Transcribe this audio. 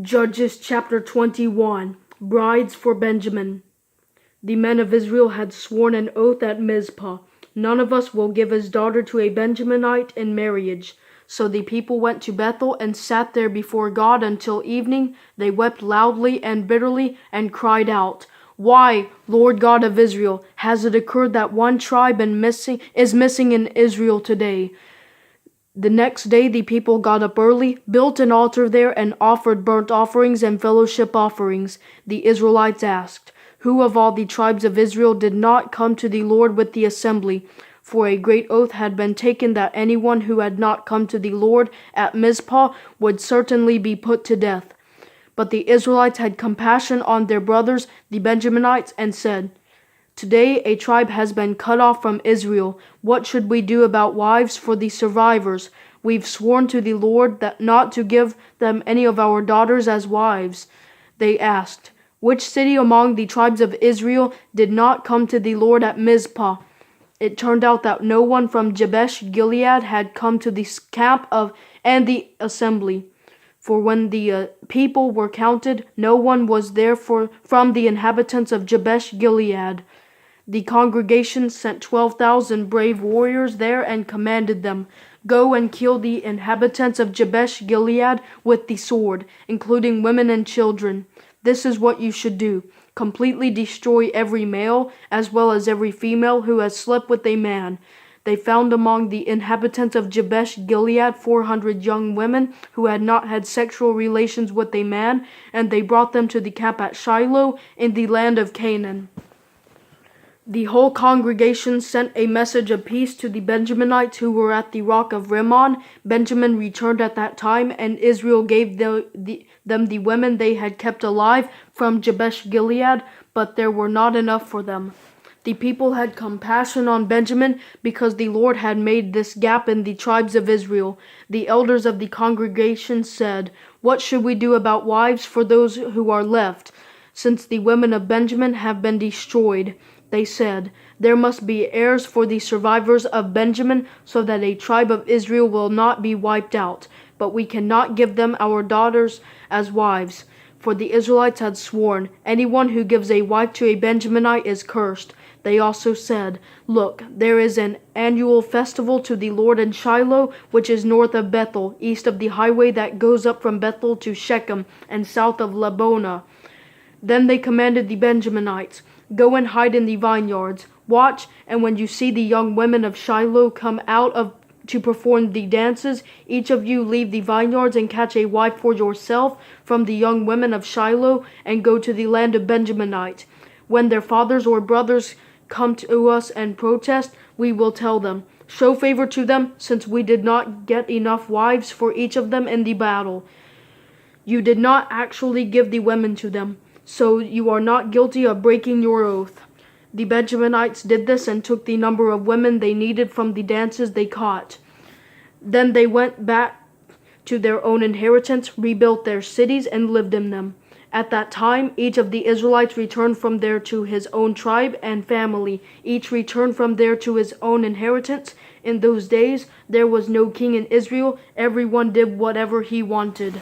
Judges chapter 21. Brides for Benjamin. The men of Israel had sworn an oath at Mizpah. None of us will give his daughter to a Benjaminite in marriage. So the people went to Bethel and sat there before God until evening. They wept loudly and bitterly and cried out, "Why, Lord God of Israel, has it occurred that one tribe is missing in Israel today?" The next day the people got up early, built an altar there, and offered burnt offerings and fellowship offerings. The Israelites asked, "Who of all the tribes of Israel did not come to the Lord with the assembly?" For a great oath had been taken that anyone who had not come to the Lord at Mizpah would certainly be put to death. But the Israelites had compassion on their brothers, the Benjaminites, and said, "Today a tribe has been cut off from Israel. What should we do about wives for the survivors? We've sworn to the Lord that not to give them any of our daughters as wives." They asked, "Which city among the tribes of Israel did not come to the Lord at Mizpah?" It turned out that no one from Jabesh Gilead had come to the camp and the assembly. For when the people were counted, no one was there from the inhabitants of Jabesh Gilead. The congregation sent 12,000 brave warriors there and commanded them, "Go and kill the inhabitants of Jabesh Gilead with the sword, including women and children. This is what you should do. Completely destroy every male, as well as every female who has slept with a man." They found among the inhabitants of Jabesh Gilead 400 young women who had not had sexual relations with a man, and they brought them to the camp at Shiloh in the land of Canaan. The whole congregation sent a message of peace to the Benjaminites who were at the rock of Rimmon. Benjamin returned at that time, and Israel gave them the women they had kept alive from Jabesh Gilead, but there were not enough for them. The people had compassion on Benjamin because the Lord had made this gap in the tribes of Israel. The elders of the congregation said, "What should we do about wives for those who are left, since the women of Benjamin have been destroyed?" They said, "There must be heirs for the survivors of Benjamin, so that a tribe of Israel will not be wiped out. But we cannot give them our daughters as wives." For the Israelites had sworn, "Anyone who gives a wife to a Benjaminite is cursed." They also said, "Look, there is an annual festival to the Lord in Shiloh, which is north of Bethel, east of the highway that goes up from Bethel to Shechem, and south of Lebonah." Then they commanded the Benjaminites, "Go and hide in the vineyards. Watch, and when you see the young women of Shiloh come out to perform the dances, each of you leave the vineyards and catch a wife for yourself from the young women of Shiloh, and go to the land of Benjaminite. When their fathers or brothers come to us and protest, we will tell them, 'Show favor to them, since we did not get enough wives for each of them in the battle.' You did not actually give the women to them, so you are not guilty of breaking your oath." The Benjaminites did this and took the number of women they needed from the dances they caught. Then they went back to their own inheritance, rebuilt their cities, and lived in them. At that time, each of the Israelites returned from there to his own tribe and family. Each returned from there to his own inheritance. In those days, there was no king in Israel. Everyone did whatever he wanted.